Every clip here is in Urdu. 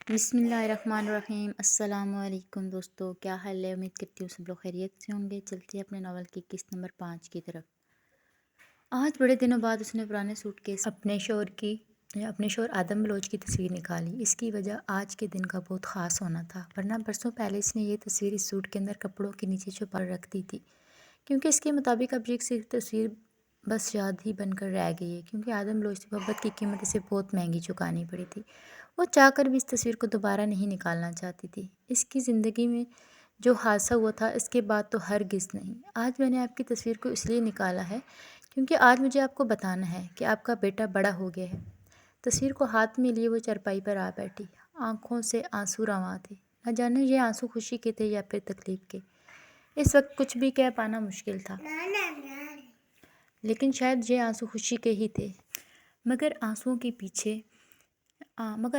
بسم اللہ الرحمن الرحیم۔ السلام علیکم دوستو، کیا حال ہے؟ امید کرتی ہوں سب لوگ خیریت سے ہوں گے۔ چلتے ہیں اپنے ناول کی قسط نمبر 5 کی طرف۔ آج بڑے دنوں بعد اس نے پرانے سوٹ کیس اپنے شوہر آدم بلوچ کی تصویر نکالی۔ اس کی وجہ آج کے دن کا بہت خاص ہونا تھا، ورنہ برسوں پہلے اس نے یہ تصویر اس سوٹ کے اندر کپڑوں کے نیچے چھپا کر رکھ دی تھی، کیونکہ اس کے مطابق اب یہ صرف تصویر بس یاد ہی بن کر رہ گئی ہے، کیونکہ آدم بلوچ سے محبت کی قیمت اسے بہت مہنگی چکانی پڑی تھی۔ وہ چاہ کر بھی اس تصویر کو دوبارہ نہیں نکالنا چاہتی تھی۔ اس کی زندگی میں جو حادثہ ہوا تھا اس کے بعد تو ہرگز نہیں۔ آج میں نے آپ کی تصویر کو اس لیے نکالا ہے کیونکہ آج مجھے آپ کو بتانا ہے کہ آپ کا بیٹا بڑا ہو گیا ہے۔ تصویر کو ہاتھ میں لیے وہ چارپائی پر آ بیٹھی، آنکھوں سے آنسو رواں تھے۔ نہ جانے یہ آنسو خوشی کے تھے یا پھر تکلیف کے۔ اس وقت کچھ بھی کہہ پانا مشکل تھا، لیکن شاید یہ آنسو خوشی کے ہی تھے، مگر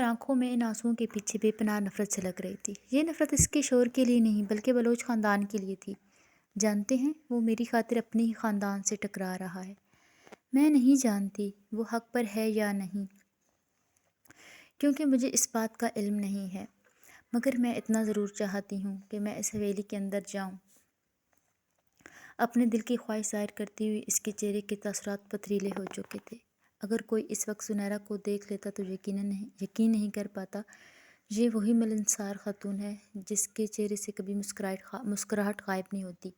آنکھوں میں ان آنسوؤں کے پیچھے بے پناہ نفرت چھلک رہی تھی۔ یہ نفرت اس کے شوہر کے لیے نہیں بلکہ بلوچ خاندان کے لیے تھی۔ جانتے ہیں، وہ میری خاطر اپنے ہی خاندان سے ٹکرا رہا ہے۔ میں نہیں جانتی وہ حق پر ہے یا نہیں، کیونکہ مجھے اس بات کا علم نہیں ہے، مگر میں اتنا ضرور چاہتی ہوں کہ میں اس حویلی کے اندر جاؤں۔ اپنے دل کی خواہش ظاہر کرتی ہوئی اس کے چہرے کے تاثرات پتھریلے ہو چکے تھے۔ اگر کوئی اس وقت سنیرا کو دیکھ لیتا تو یقین نہیں کر پاتا یہ وہی ملنسار خاتون ہے جس کے چہرے سے کبھی مسکراہٹ غائب نہیں ہوتی۔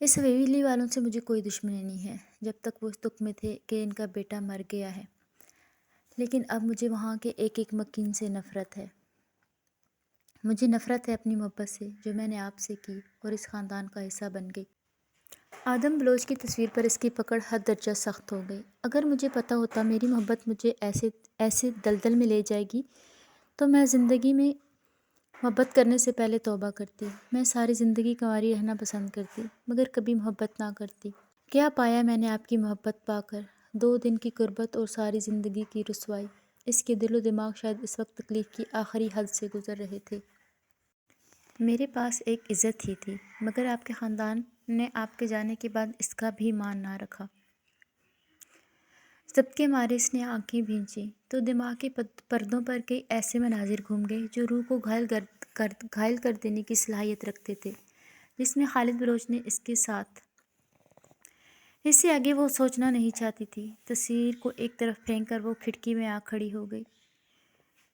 اس حویلی والوں سے مجھے کوئی دشمنی نہیں ہے، جب تک وہ اس دکھ میں تھے کہ ان کا بیٹا مر گیا ہے، لیکن اب مجھے وہاں کے ایک ایک مکین سے نفرت ہے۔ مجھے نفرت ہے اپنی محبت سے جو میں نے آپ سے کی اور اس خاندان کا حصہ بن گئی۔ آدم بلوچ کی تصویر پر اس کی پکڑ حد درجہ سخت ہو گئی۔ اگر مجھے پتہ ہوتا میری محبت مجھے ایسے دلدل میں لے جائے گی تو میں زندگی میں محبت کرنے سے پہلے توبہ کرتی۔ میں ساری زندگی کنواری رہنا پسند کرتی، مگر کبھی محبت نہ کرتی۔ کیا پایا میں نے آپ کی محبت پا کر؟ 2 دن کی غربت اور ساری زندگی کی رسوائی۔ اس کے دل و دماغ شاید اس وقت تکلیف کی آخری حد سے گزر رہے تھے۔ میرے پاس ایک عزت ہی تھی، مگر آپ کے خاندان نے آپ کے جانے کے بعد اس کا بھی مان نہ رکھا۔ ضبط کے مارے اس نے آنکھیں بھینچیں تو دماغ کے پردوں پر کئی ایسے مناظر گھوم گئے جو روح کو گھائل کر دینے کی صلاحیت رکھتے تھے، جس میں خالد بلوچ نے اس کے ساتھ۔ اس سے آگے وہ سوچنا نہیں چاہتی تھی۔ تصویر کو ایک طرف پھینک کر وہ کھڑکی میں آ کھڑی ہو گئی۔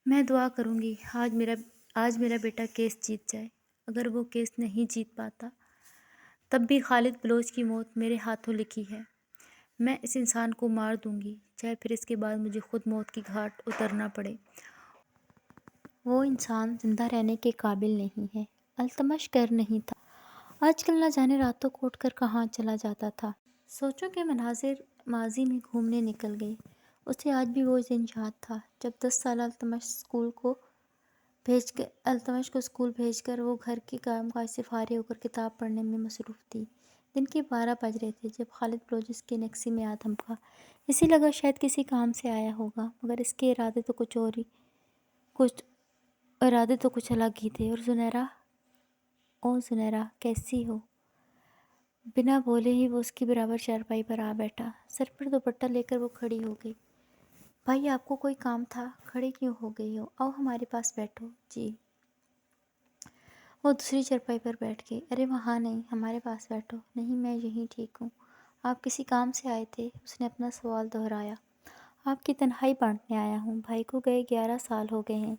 میں دعا کروں گی آج میرا بیٹا کیس جیت جائے۔ اگر وہ کیس نہیں جیت پاتا تب بھی خالد بلوچ کی موت میرے ہاتھوں لکھی ہے۔ میں اس انسان کو مار دوں گی، چاہے پھر اس کے بعد مجھے خود موت کی گھاٹ اترنا پڑے۔ وہ انسان زندہ رہنے کے قابل نہیں ہے، التمش گر نہیں تھا۔ آج کل نہ جانے راتوں کو اٹھ کر کہاں چلا جاتا تھا۔ سوچوں کے مناظر ماضی میں گھومنے نکل گئے۔ اسے آج بھی وہ دن یاد تھا جب 10 سالہ التمش کو اسکول بھیج کر وہ گھر کے کام کاج سے فارغ ہو کر کتاب پڑھنے میں مصروف تھی۔ دن کے 12 بج رہے تھے جب خالد بلوچ اس کے نیکسی میں آ دھمکا۔ اسے لگا شاید کسی کام سے آیا ہوگا، مگر اس کے ارادے تو کچھ الگ ہی تھے۔ اور زنیرا کیسی ہو؟ بنا بولے ہی وہ اس کی برابر چارپائی پر آ بیٹھا۔ سر پر دوپٹہ لے کر وہ کھڑی ہو گئی۔ بھائی آپ کو کوئی کام تھا؟ کھڑے کیوں ہو گئی ہو؟ آؤ ہمارے پاس بیٹھو۔ جی۔ وہ دوسری چارپائی پر بیٹھ گئی۔ ارے وہاں نہیں، ہمارے پاس بیٹھو۔ نہیں، میں یہیں ٹھیک ہوں۔ آپ کسی کام سے آئے تھے؟ اس نے اپنا سوال دہرایا۔ آپ کی تنہائی بانٹنے آیا ہوں۔ بھائی کو گئے 11 سال ہو گئے ہیں،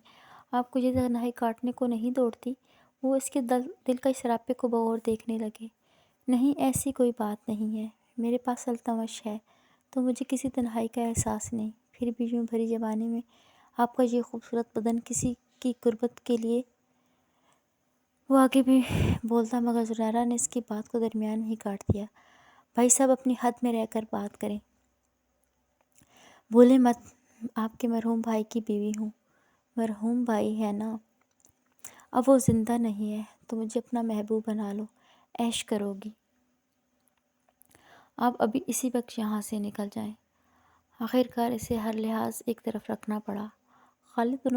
آپ کو یہ تنہائی کاٹنے کو نہیں دوڑتی؟ وہ اس کے دل کا سراپے کو بغور دیکھنے لگے۔ نہیں، ایسی کوئی بات نہیں ہے، میرے پاس التمش ہے تو مجھے کسی تنہائی کا احساس نہیں۔ پھر بھی یوں بھری زبانی میں آپ کا یہ خوبصورت بدن کسی کی قربت کے لیے۔ وہ آگے بھی بولتا مگر زنیرا نے اس کی بات کو درمیان میں ہی کاٹ دیا۔ بھائی صاحب اپنی حد میں رہ کر بات کریں، بولے مت۔ آپ کے مرحوم بھائی کی بیوی ہوں۔ مرحوم بھائی ہے نا؟ اب وہ زندہ نہیں ہے تو مجھے اپنا محبوب بنا لو، عیش کرو گی۔ آپ ابھی اسی وقت یہاں سے نکل جائیں۔ آخرکار اسے ہر لحاظ ایک طرف رکھنا پڑا۔ خالد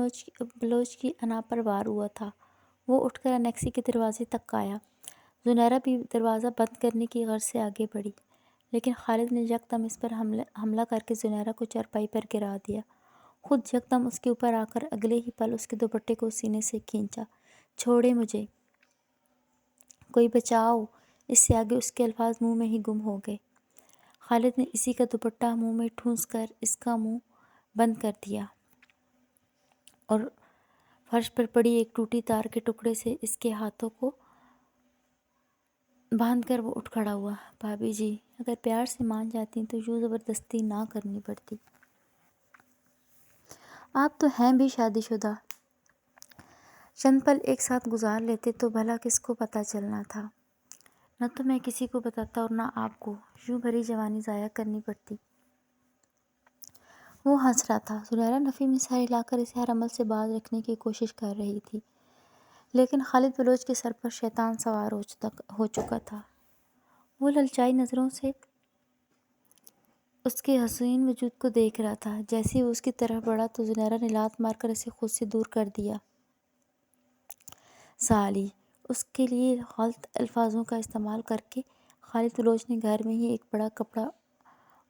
بلوچ کی انا پر وار ہوا تھا۔ وہ اٹھ کر انیکسی کے دروازے تک آیا۔ زنیرا بھی دروازہ بند کرنے کی غرض سے آگے بڑھی، لیکن خالد نے یکدم اس پر حملہ کر کے زنیرا کو چارپائی پر گرا دیا۔ خود یکدم اس کے اوپر آ کر اگلے ہی پل اس کے دوپٹے کو سینے سے کھینچا۔ چھوڑے مجھے، کوئی بچاؤ! اس سے آگے اس کے الفاظ منہ میں ہی گم ہو گئے۔ خالد نے اسی کا دوپٹہ منہ میں ٹھونس کر اس کا منہ بند کر دیا اور فرش پر پڑی ایک ٹوٹی تار کے ٹکڑے سے اس کے ہاتھوں کو باندھ کر وہ اٹھ کھڑا ہوا۔ بھابھی جی، اگر پیار سے مان جاتی تو یوں زبردستی نہ کرنی پڑتی۔ آپ تو ہیں بھی شادی شدہ، چند پل ایک ساتھ گزار لیتے تو بھلا کس کو پتہ چلنا تھا؟ نہ تو میں کسی کو بتاتا اور نہ آپ کو، یوں بھری جوانی ضائع کرنی پڑتی۔ وہ ہنس رہا تھا۔ زنیرہ نفی میں سر ہلا کر اسے ہر عمل سے باز رکھنے کی کوشش کر رہی تھی، لیکن خالد بلوچ کے سر پر شیطان سوار ہو چکا تھا۔ وہ للچائی نظروں سے اس کے حسین وجود کو دیکھ رہا تھا۔ جیسے ہی وہ اس کی طرف بڑھا تو زنیرہ نے لات مار کر اسے خود سے دور کر دیا۔ سالی! اس کے لیے غلط الفاظوں کا استعمال کر کے خالد بلوچ نے گھر میں ہی ایک بڑا کپڑا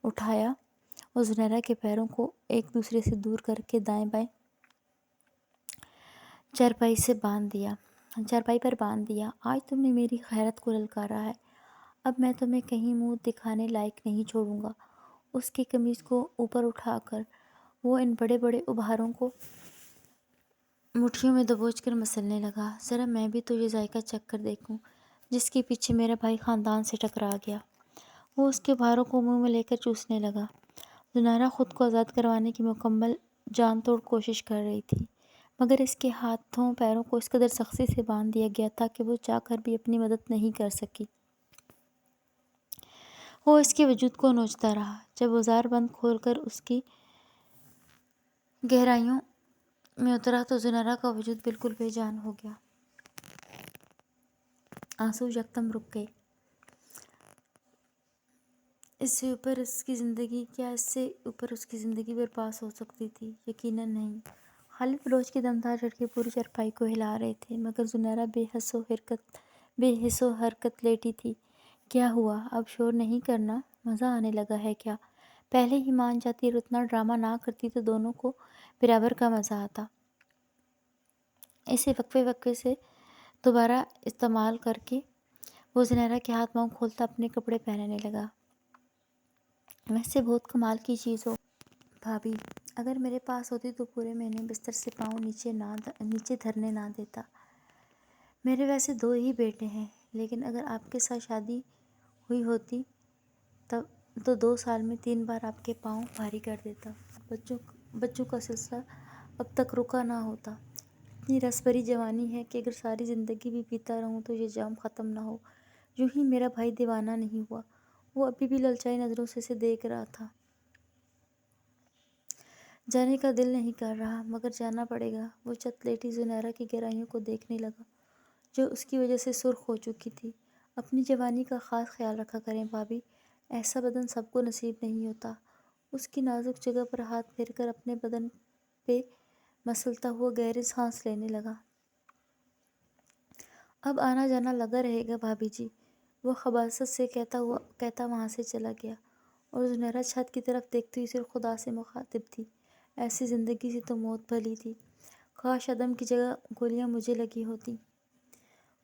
اٹھایا اور زنیرہ کے پیروں کو ایک دوسرے سے دور کر کے دائیں بائیں چارپائی پر باندھ دیا۔ آج تم نے میری غیرت کو للکارا ہے، اب میں تمہیں کہیں منہ دکھانے لائق نہیں چھوڑوں گا۔ اس کی قمیض کو اوپر اٹھا کر وہ ان بڑے بڑے ابھاروں کو مٹھیوں میں دبوچ کر مسلنے لگا۔ ذرا میں بھی تو یہ ذائقہ چکھ کر دیکھوں جس کے پیچھے میرا بھائی خاندان سے ٹکرا گیا۔ وہ اس کے ابھاروں کو منہ میں لے کر چوسنے لگا۔ زنیرہ خود کو آزاد کروانے کی مکمل جان توڑ کوشش کر رہی تھی، مگر اس کے ہاتھوں پیروں کو اس قدر سختی سے باندھ دیا گیا تھا کہ وہ چاہ کر بھی اپنی مدد نہیں کر سکی۔ وہ اس کے وجود کو نوچتا رہا۔ جب اوزار بند کھول کر اس کی گہرائیوں میں اترا تو زنیرہ کا وجود بالکل بے جان ہو گیا۔ آنسو یکدم رک گئے۔ اس سے اوپر اس کی زندگی برپاس ہو سکتی تھی؟ یقیناً نہیں۔ خالد بلوچ کے دمدار جھٹکے پوری چارپائی کو ہلا رہے تھے، مگر زنیرہ بے حس و حرکت لیٹی تھی۔ کیا ہوا؟ اب شور نہیں کرنا؟ مزہ آنے لگا ہے کیا؟ پہلے ہی مان جاتی اور اتنا ڈرامہ نہ کرتی تو دونوں کو برابر کا مزہ آتا۔ اسے وقفے سے دوبارہ استعمال کر کے وہ زنیرہ کے ہاتھ پاؤں کھولتا اپنے کپڑے پہننے لگا۔ ویسے بہت کمال کی چیز ہو بھابھی، اگر میرے پاس ہوتی تو پورے مہینے بستر سے پاؤں نیچے دھرنے نہ دیتا۔ میرے ویسے 2 ہی بیٹے ہیں، لیکن اگر آپ کے ساتھ شادی ہوئی ہوتی تو 2 سال میں 3 بار آپ کے پاؤں بھاری کر دیتا۔ بچوں کا سلسلہ اب تک رکا نہ ہوتا۔ اتنی رس بھری جوانی ہے کہ اگر ساری زندگی بھی پیتا رہوں تو یہ جام ختم نہ ہو۔ یوں ہی میرا بھائی دیوانہ نہیں ہوا۔ وہ ابھی بھی للچائی نظروں سے اسے دیکھ رہا تھا۔ جانے کا دل نہیں کر رہا، مگر جانا پڑے گا۔ وہ چت لیٹی زنیرہ کی گہرائیوں کو دیکھنے لگا جو اس کی وجہ سے سرخ ہو چکی تھی۔ اپنی جوانی کا خاص خیال رکھا کریں بھابھی، ایسا بدن سب کو نصیب نہیں ہوتا۔ اس کی نازک جگہ پر ہاتھ پھیر کر اپنے بدن پہ مسلتا ہوا گہری سانس لینے لگا۔ اب آنا جانا لگا رہے گا بھابھی جی، وہ خباثت سے کہتا وہاں سے چلا گیا، اور زنیرہ چھت کی طرف دیکھتی ہوئی صرف خدا سے مخاطب تھی۔ ایسی زندگی سے تو موت بھلی تھی، کاش عدم کی جگہ گولیاں مجھے لگی ہوتی۔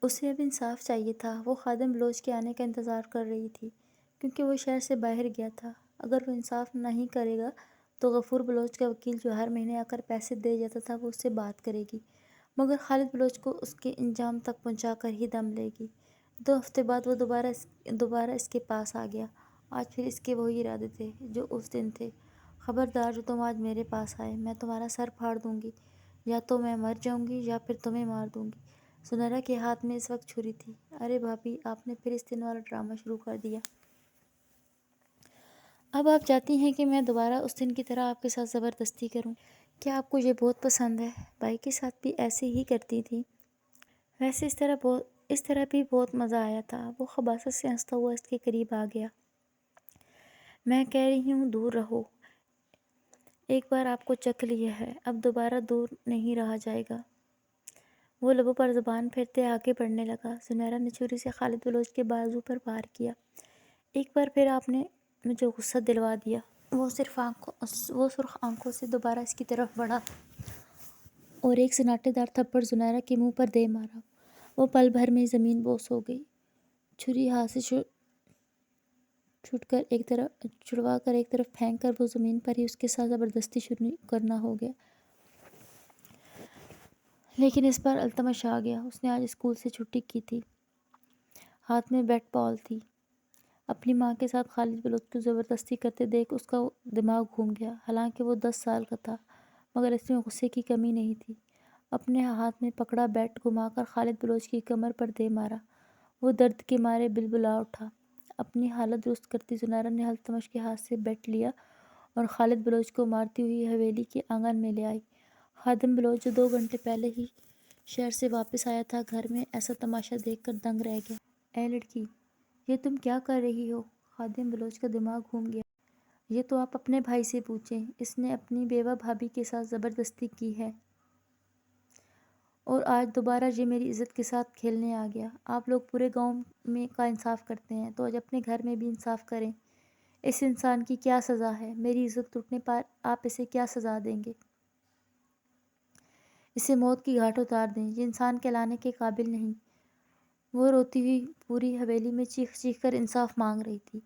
اسے اب انصاف چاہیے تھا۔ وہ خادم بلوچ کے آنے کا انتظار کر رہی تھی، کیونکہ وہ شہر سے باہر گیا تھا۔ اگر وہ انصاف نہیں کرے گا تو غفور بلوچ کا وکیل جو ہر مہینے آ کر پیسے دے جاتا تھا وہ اس سے بات کرے گی، مگر خالد بلوچ کو اس کے انجام تک پہنچا کر ہی دم لے گی۔ 2 ہفتے بعد وہ دوبارہ اس کے پاس آ گیا۔ آج پھر اس کے وہی ارادے تھے جو اس دن تھے۔ خبردار جو تم آج میرے پاس آئے، میں تمہارا سر پھاڑ دوں گی، یا تو میں مر جاؤں گی یا پھر تمہیں مار دوں گی۔ زنیرہ کے ہاتھ میں اس وقت چھری تھی۔ ارے بھابھی، آپ نے پھر اس دن والا ڈرامہ شروع کر دیا۔ اب آپ چاہتی ہیں کہ میں دوبارہ اس دن کی طرح آپ کے ساتھ زبردستی کروں؟ کیا آپ کو یہ بہت پسند ہے؟ بھائی کے ساتھ بھی ایسے ہی کرتی تھی۔ ویسے اس طرح بھی بہت مزہ آیا تھا۔ وہ خباثت سے ہنستا ہوا اس کے قریب آ گیا۔ میں کہہ رہی ہوں دور رہو، ایک بار آپ کو چکھ لیا ہے، اب دوبارہ دور نہیں رہا جائے گا۔ وہ لبوں پر زبان پھیرتے آگے بڑھنے لگا۔ زنیرہ نے چھری سے خالد بلوچ کے بازو پر وار کیا۔ ایک بار پھر آپ نے مجھے غصہ دلوا دیا۔ وہ سرخ آنکھوں سے دوبارہ اس کی طرف بڑھا اور ایک سناٹے دار تھپڑ زنیرہ کے منہ پر دے مارا۔ وہ پل بھر میں زمین بوس ہو گئی۔ چھری ہاتھ سے چھڑوا کر ایک طرف پھینک کر وہ زمین پر ہی اس کے ساتھ زبردستی شروع کرنا ہو گیا۔ لیکن اس بار التمش آ گیا۔ اس نے آج اسکول سے چھٹی کی تھی۔ ہاتھ میں بیٹ بال تھی۔ اپنی ماں کے ساتھ خالد بلوچ کو زبردستی کرتے دیکھ اس کا دماغ گھوم گیا۔ حالانکہ وہ 10 سال کا تھا مگر اس میں غصے کی کمی نہیں تھی۔ اپنے ہاتھ میں پکڑا بیٹ گھما کر خالد بلوچ کی کمر پر دے مارا۔ وہ درد کے مارے بلبلا اٹھا۔ اپنی حالت درست کرتی زنیرہ نے التمش کے ہاتھ سے بیٹ لیا اور خالد بلوچ کو مارتی ہوئی حویلی کے آنگن میں لے آئی۔ خادم بلوچ جو 2 گھنٹے پہلے ہی شہر سے واپس آیا تھا، گھر میں ایسا تماشا دیکھ کر دنگ رہ گیا۔ اے لڑکی، یہ تم کیا کر رہی ہو؟ خادم بلوچ کا دماغ گھوم گیا۔ یہ تو آپ اپنے بھائی سے پوچھیں، اس نے اپنی بیوہ بھابھی کے ساتھ زبردستی کی ہے اور آج دوبارہ یہ میری عزت کے ساتھ کھیلنے آ گیا۔ آپ لوگ پورے گاؤں میں کا انصاف کرتے ہیں تو آج اپنے گھر میں بھی انصاف کریں۔ اس انسان کی کیا سزا ہے؟ میری عزت ٹوٹنے پر آپ اسے کیا سزا دیں گے؟ اسے موت کی گھاٹ اتار دیں، یہ انسان کہلانے کے قابل نہیں۔ وہ روتی ہوئی پوری حویلی میں چیخ چیخ کر انصاف مانگ رہی تھی۔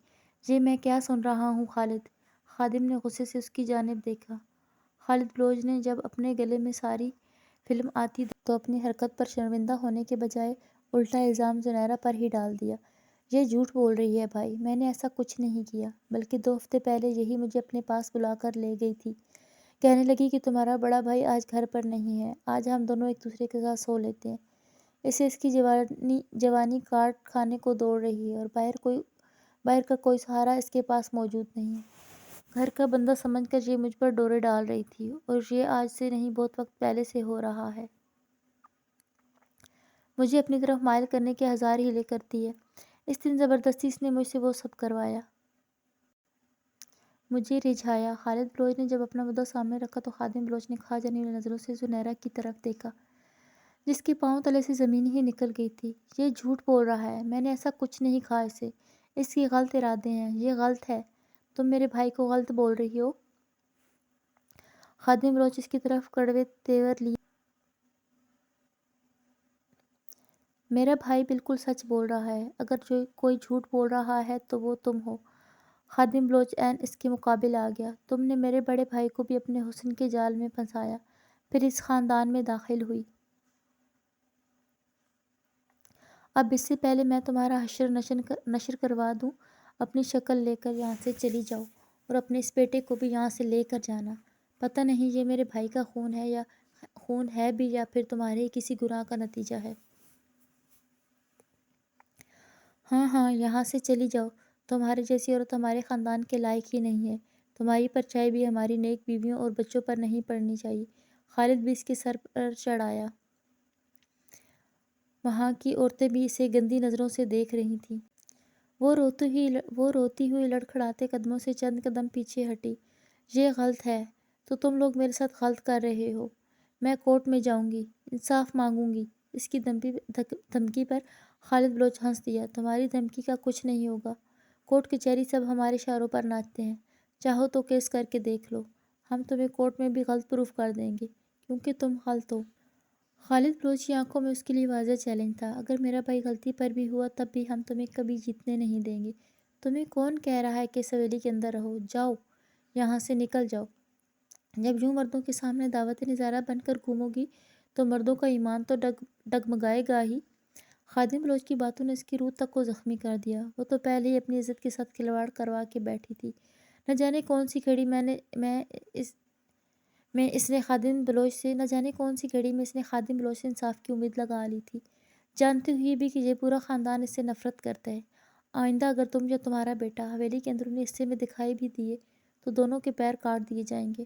یہ میں کیا سن رہا ہوں خالد؟ خادم نے غصے سے اس کی جانب دیکھا۔ خالد بلوچ نے جب اپنے گلے میں ساری فلم آتی تو اپنی حرکت پر شرمندہ ہونے کے بجائے الٹا الزام زنیرہ پر ہی ڈال دیا۔ یہ جھوٹ بول رہی ہے بھائی، میں نے ایسا کچھ نہیں کیا، بلکہ 2 ہفتے پہلے یہی مجھے اپنے پاس بلا کر لے گئی تھی۔ کہنے لگی کہ تمہارا بڑا بھائی آج گھر پر نہیں ہے، آج ہم دونوں ایک دوسرے کے ساتھ سو لیتے ہیں۔ اسے اس کی جوانی کاٹ کھانے کو دوڑ رہی ہے اور باہر کا کوئی سہارا اس کے پاس موجود نہیں ہے۔ گھر کا بندہ سمجھ کر یہ مجھ پر ڈورے ڈال رہی تھی اور یہ آج سے نہیں بہت وقت پہلے سے ہو رہا ہے۔ مجھے اپنی طرف مائل کرنے کے 1000 ہیلے کرتی ہے۔ اس دن زبردستی اس نے مجھ سے وہ سب کروایا، مجھے رجھایا۔ خالد بلوچ نے جب اپنا مدعا سامنے رکھا تو خادم بلوچ نے کھا جانے والی نظروں سے زنیرہ کی طرف دیکھا جس کے پاؤں تلے سے زمین ہی نکل گئی تھی۔ یہ جھوٹ بول رہا ہے، میں نے ایسا کچھ نہیں کہا اسے، اس کی غلط ارادے ہیں، یہ غلط ہے، تم میرے بھائی کو غلط بول رہی ہو۔ خادم بلوچ اس کی طرف کڑوے تیور لیے۔ میرا بھائی بالکل سچ بول رہا ہے، اگر جو کوئی جھوٹ بول رہا ہے تو وہ تم ہو۔ خادم بلوچ عین اس کے مقابل آ گیا۔ تم نے میرے بڑے بھائی کو بھی اپنے حسن کے جال میں پھنسایا، پھر اس خاندان میں داخل ہوئی۔ اب اس سے پہلے میں تمہارا حشر نشر کروا دوں، اپنی شکل لے کر یہاں سے چلی جاؤ اور اپنے اس بیٹے کو بھی یہاں سے لے کر جانا۔ پتہ نہیں یہ میرے بھائی کا خون ہے بھی یا پھر تمہارے ہی کسی گناہ کا نتیجہ ہے۔ ہاں ہاں، یہاں سے چلی جاؤ، تمہارے جیسی عورت ہمارے خاندان کے لائق ہی نہیں ہے۔ تمہاری پرچھائی بھی ہماری نیک بیویوں اور بچوں پر نہیں پڑنی چاہیے۔ خالد بھی اس کے سر پر چڑھ آیا۔ وہاں کی عورتیں بھی اسے گندی نظروں سے دیکھ رہی تھیں۔ وہ روتی ہوئی لڑکھڑاتے قدموں سے چند قدم پیچھے ہٹی۔ یہ غلط ہے، تو تم لوگ میرے ساتھ غلط کر رہے ہو۔ میں کورٹ میں جاؤں گی، انصاف مانگوں گی۔ اس کی دھمکی پر خالد بلوچ ہنس دیا۔ تمہاری دھمکی کا کچھ نہیں ہوگا، کورٹ کچہری سب ہمارے اشاروں پر ناچتے ہیں، چاہو تو کیس کر کے دیکھ لو، ہم تمہیں کورٹ میں بھی غلط پروف کر دیں گے کیونکہ تم غلط ہو۔ خالد بلوچ کی آنکھوں میں اس کے لیے واضح چیلنج تھا۔ اگر میرا بھائی غلطی پر بھی ہوا تب بھی ہم تمہیں کبھی جیتنے نہیں دیں گے۔ تمہیں کون کہہ رہا ہے کہ اس حویلی کے اندر رہو؟ جاؤ، یہاں سے نکل جاؤ۔ جب یوں مردوں کے سامنے دعوت نظارہ بن کر گھومو گی تو مردوں کا ایمان تو ڈگمگائے گا ہی۔ خادم بلوچ کی باتوں نے اس کی روح تک کو زخمی کر دیا۔ وہ تو پہلے ہی اپنی عزت کے ساتھ کھلواڑ کروا کے بیٹھی تھی۔ نہ جانے کون سی گھڑی میں اس نے خادم بلوچ سے انصاف کی امید لگا لی تھی، جانتے ہوئے بھی کہ یہ پورا خاندان اس سے نفرت کرتا ہے۔ آئندہ اگر تم یا تمہارا بیٹا حویلی کے اندرونی حصے میں دکھائی بھی دیے تو دونوں کے پیر کاٹ دیے جائیں گے۔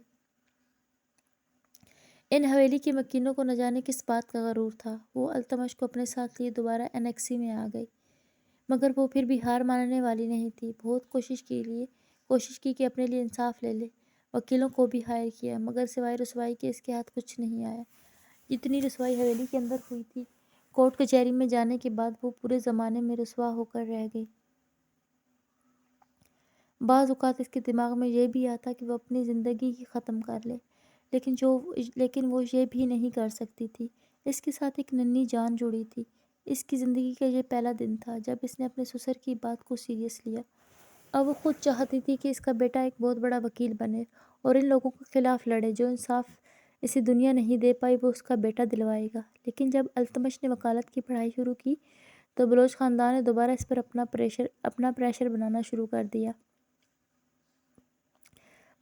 ان حویلی کے مکینوں کو نہ جانے کس بات کا غرور تھا، وہ التمش کو اپنے ساتھ لیے دوبارہ انیکسی میں آ گئی، مگر وہ پھر بھی ہار ماننے والی نہیں تھی۔ بہت کوشش کی کہ اپنے لیے انصاف لے لے، وکیلوں کو بھی ہائر کیا، مگر سوائے رسوائی کے اس کے ہاتھ کچھ نہیں آیا۔ جتنی رسوائی حویلی کے اندر ہوئی تھی، کورٹ کچہری میں جانے کے بعد وہ پورے زمانے میں رسوا ہو کر رہ گئی۔ بعض اوقات اس کے دماغ میں یہ بھی آتا کہ وہ اپنی زندگی ہی ختم کر لے، لیکن وہ یہ بھی نہیں کر سکتی تھی۔ اس کے ساتھ ایک ننھی جان جڑی تھی۔ اس کی زندگی کا یہ پہلا دن تھا جب اس نے اپنے سسر کی بات کو سیریس لیا۔ اب وہ خود چاہتی تھی کہ اس کا بیٹا ایک بہت بڑا وکیل بنے اور ان لوگوں کے خلاف لڑے جو انصاف اسے دنیا نہیں دے پائی وہ اس کا بیٹا دلوائے گا۔ لیکن جب التمش نے وکالت کی پڑھائی شروع کی تو بلوچ خاندان نے دوبارہ اس پر اپنا پریشر بنانا شروع کر دیا۔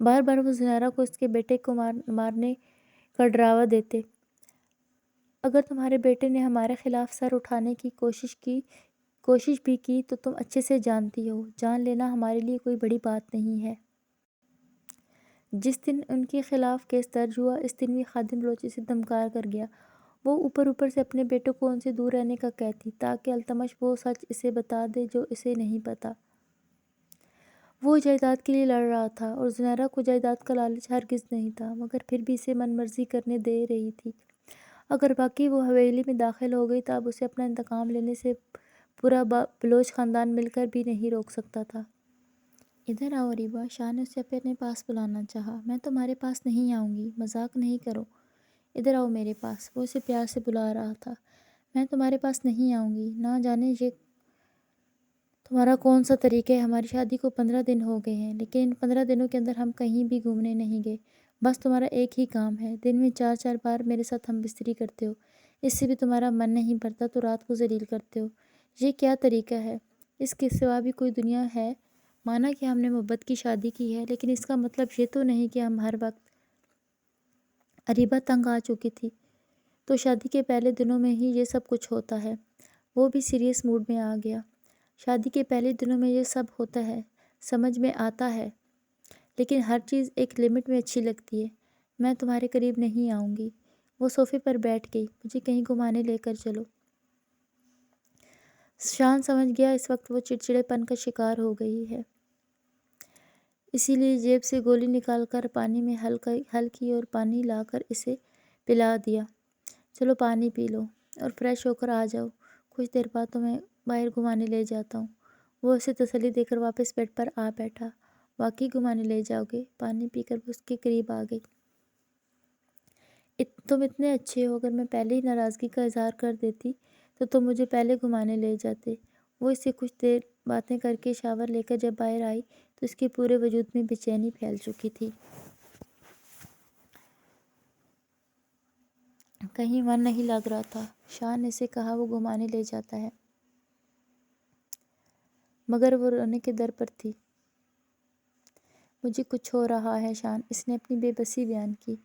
بار بار وہ زنیرہ کو اس کے بیٹے کو مارنے کا ڈراوا دیتے۔ اگر تمہارے بیٹے نے ہمارے خلاف سر اٹھانے کی کوشش بھی کی تو تم اچھے سے جانتی ہو، جان لینا ہمارے لیے کوئی بڑی بات نہیں ہے۔ جس دن ان کے خلاف کیس درج ہوا اس دن بھی خادم بلوچ اسے دھمکا کر گیا۔ وہ اوپر سے اپنے بیٹوں کو ان سے دور رہنے کا کہتی تاکہ التمش وہ سچ اسے بتا دے جو اسے نہیں پتا۔ وہ جائیداد کے لیے لڑ رہا تھا اور زنیرہ کو جائیداد کا لالچ ہرگز نہیں تھا، مگر پھر بھی اسے من مرضی کرنے دے رہی تھی۔ اگر واقعی وہ حویلی میں داخل ہو گئی تو اب اسے اپنا انتقام لینے سے پورا بلوچ خاندان مل کر بھی نہیں روک سکتا تھا۔ ادھر آؤ ریبا، شاہ نے اسے اپنے پاس بلانا چاہا۔ میں تمہارے پاس نہیں آؤں گی، مذاق نہیں کرو، ادھر آؤ میرے پاس، وہ اسے پیار سے بلا رہا تھا۔ میں تمہارے پاس نہیں آؤں گی، نہ جانے یہ تمہارا کون سا طریقہ ہے۔ ہماری شادی کو 15 دن ہو گئے ہیں لیکن ان 15 دنوں کے اندر ہم کہیں بھی گھومنے نہیں گئے۔ بس تمہارا ایک ہی کام ہے، دن میں 4 بار میرے ساتھ ہم بستری کرتے ہو، اس سے بھی تمہارا من نہیں بھرتا تو رات کو ذلیل کرتے ہو۔ یہ کیا طریقہ ہے؟ اس کے سوا بھی کوئی دنیا ہے؟ مانا کہ ہم نے محبت کی شادی کی ہے لیکن اس کا مطلب یہ تو نہیں کہ ہم ہر وقت۔ اریبہ تنگ آ چکی تھی۔ تو شادی کے پہلے دنوں میں ہی یہ سب کچھ ہوتا ہے۔ وہ بھی سیریس موڈ میں آ گیا۔ شادی کے پہلے دنوں میں یہ سب ہوتا ہے، سمجھ میں آتا ہے، لیکن ہر چیز ایک لمٹ میں اچھی لگتی ہے۔ میں تمہارے قریب نہیں آؤں گی۔ وہ صوفے پر بیٹھ گئی۔ مجھے کہیں گھمانے لے کر چلو۔ شان سمجھ گیا اس وقت وہ چڑچڑے پن کا شکار ہو گئی ہے، اسی لیے جیب سے گولی نکال کر پانی میں حل کی اور پانی لا کر اسے پلا دیا۔ چلو پانی پی لو اور فریش ہو کر آ جاؤ، کچھ دیر بعد تمہیں باہر گھمانے لے جاتا ہوں۔ وہ اسے تسلی دے کر واپس بیڈ پر آ بیٹھا۔ واقعی گھمانے لے جاؤ گے؟ پانی پی کر وہ اس کے قریب آ گئی۔ تم اتنے اچھے ہو، اگر میں پہلے ہی ناراضگی کا اظہار کر دیتی تو تم مجھے پہلے گھمانے لے جاتے۔ وہ اس سے کچھ دیر باتیں کر کے شاور لے کر جب باہر آئی تو اس کے پورے وجود میں بے چینی پھیل چکی تھی۔ کہیں من نہیں لگ رہا تھا۔ شان نے اسے کہا وہ گھمانے لے جاتا ہے، مگر وہ رونے کے در پر تھی۔ مجھے کچھ ہو رہا ہے شان، اس نے اپنی بے بسی بیان کی۔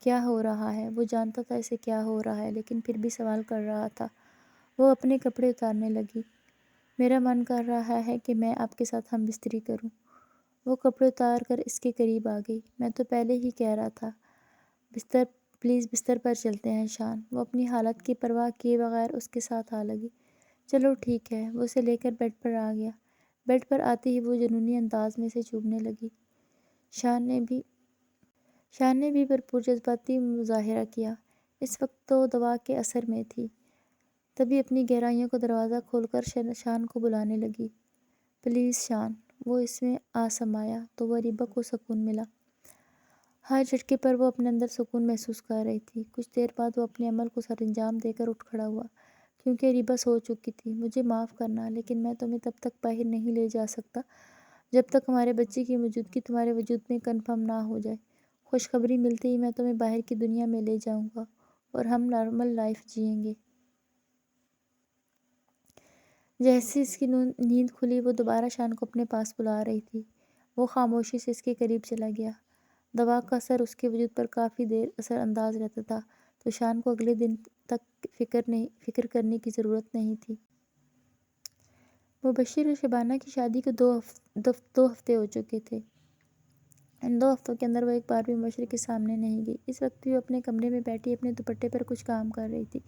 کیا ہو رہا ہے؟ وہ جانتا تھا اسے کیا ہو رہا ہے لیکن پھر بھی سوال کر رہا تھا۔ وہ اپنے کپڑے اتارنے لگی۔ میرا من کر رہا ہے کہ میں آپ کے ساتھ ہم بستری کروں۔ وہ کپڑے اتار کر اس کے قریب آ گئی۔ میں تو پہلے ہی کہہ رہا تھا، پلیز بستر پر چلتے ہیں شان۔ وہ اپنی حالت کی پرواہ کیے بغیر اس کے ساتھ آ لگی۔ چلو ٹھیک ہے۔ وہ اسے لے کر بیڈ پر آ گیا۔ بیڈ پر آتے ہی وہ جنونی انداز میں اسے چومنے لگی۔ شان نے بھی بھرپور جذباتی مظاہرہ کیا۔ اس وقت تو دوا کے اثر میں تھی، تبھی اپنی گہرائیوں کا دروازہ کھول کر شان کو بلانے لگی۔ پلیز شان۔ وہ اس میں آ سمایا تو وہ اریبہ کو سکون ملا۔ ہر جھٹکے پر وہ اپنے اندر سکون محسوس کر رہی تھی۔ کچھ دیر بعد وہ اپنے عمل کو سر انجام دے کر اٹھ کھڑا ہوا کیونکہ اریبہ سو چکی تھی۔ مجھے معاف کرنا لیکن میں تمہیں تب تک باہر نہیں لے جا سکتا جب تک ہمارے بچے کی موجودگی تمہارے وجود میں کنفرم نہ ہو جائے۔ خوشخبری ملتے ہی میں تمہیں باہر کی دنیا میں لے جاؤں گا اور ہم نارمل لائف جئیں گے۔ جیسے اس کی نیند کھلی وہ دوبارہ شان کو اپنے پاس بلا رہی تھی۔ وہ خاموشی سے اس کے قریب چلا گیا۔ دوا کا اثر اس کے وجود پر کافی دیر اثر انداز رہتا تھا تو شان کو اگلے دن تک فکر کرنے کی ضرورت نہیں تھی۔ مبشر اور شبانہ کی شادی کو 2 ہفتے ہو چکے تھے۔ ان 2 ہفتوں کے اندر وہ ایک بار بھی مبشر کے سامنے نہیں گئی۔ اس وقت بھی وہ اپنے کمرے میں بیٹھی اپنے دوپٹے پر کچھ کام کر رہی تھی۔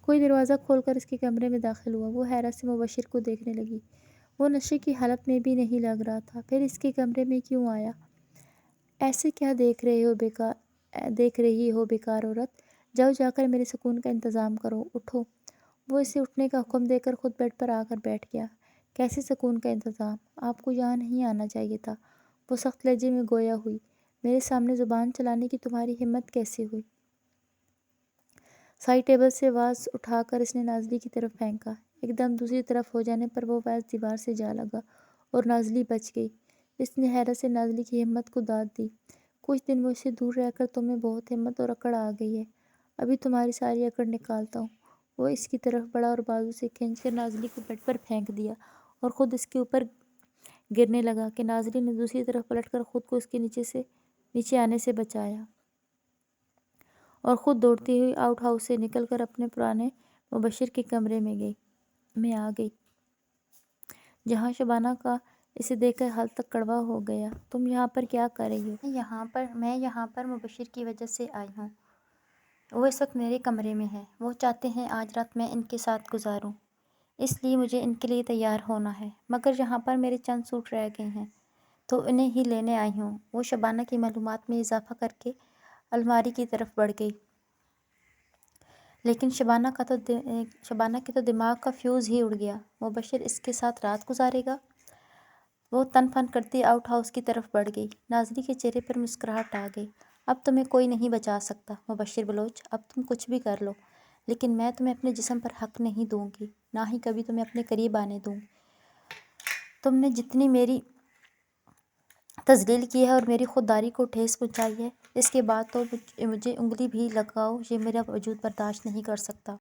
کوئی دروازہ کھول کر اس کے کمرے میں داخل ہوا۔ وہ حیرت سے مبشر کو دیکھنے لگی۔ وہ نشے کی حالت میں بھی نہیں لگ رہا تھا، پھر اس کے کمرے میں کیوں آیا؟ ایسے کیا دیکھ رہی ہو بیکار عورت، جاؤ جا کر میرے سکون کا انتظام کرو، اٹھو۔ وہ اسے اٹھنے کا حکم دے کر خود بیڈ پر آ کر بیٹھ گیا۔ کیسے سکون کا انتظام؟ آپ کو یہاں نہیں آنا چاہیے تھا، وہ سخت لہجے میں گویا ہوئی۔ میرے سامنے زبان چلانے کی تمہاری ہمت کیسے ہوئی؟ سائڈ ٹیبل سے واز اٹھا کر اس نے نازلی کی طرف پھینکا۔ ایک دم دوسری طرف ہو جانے پر وہ واز دیوار سے جا لگا اور نازلی بچ گئی۔ اس نے حیرت سے نازلی کی ہمت کو داد دی۔ کچھ دن مجھ سے دور رہ کر تمہیں بہت ہمت اور اکڑ آ گئی ہے، ابھی تمہاری ساری اکڑ نکالتا ہوں۔ وہ اس کی طرف بڑھا اور بازو سے کھینچ کر نازلی کو بیڈ پر پھینک دیا اور خود اس کے اوپر گرنے لگا کہ نازلی نے دوسری طرف پلٹ کر خود کو اس کے نیچے آنے سے بچایا اور خود دوڑتی ہوئی آؤٹ ہاؤس سے نکل کر اپنے پرانے مبشر کے کمرے میں آ گئی، جہاں شبانہ کا اسے دیکھ کر حال تک کڑوا ہو گیا۔ تم یہاں پر کیا کر رہی ہو؟ میں یہاں پر مبشر کی وجہ سے آئی ہوں۔ وہ اس وقت میرے کمرے میں ہے۔ وہ چاہتے ہیں آج رات میں ان کے ساتھ گزاروں، اس لیے مجھے ان کے لیے تیار ہونا ہے، مگر یہاں پر میرے چند سوٹ رہ گئے ہیں تو انہیں ہی لینے آئی ہوں۔ وہ شبانہ کی معلومات میں اضافہ کر کے الماری کی طرف بڑھ گئی، لیکن شبانہ کے تو دماغ کا فیوز ہی اڑ گیا۔ مبشر اس کے ساتھ رات گزارے گا؟ وہ تن فن کرتی آؤٹ ہاؤس کی طرف بڑھ گئی۔ نازلی کے چہرے پر مسکراہٹ آ گئی۔ اب تمہیں کوئی نہیں بچا سکتا مبشر بلوچ، اب تم کچھ بھی کر لو، لیکن میں تمہیں اپنے جسم پر حق نہیں دوں گی، نہ ہی کبھی تمہیں اپنے قریب آنے دوں گی۔ تم نے جتنی میری تذلیل کی ہے اور میری خودداری کو ٹھیس پہنچائی ہے، اس کے بعد تو مجھے انگلی بھی لگاؤ، یہ میرا وجود برداشت نہیں کر سکتا۔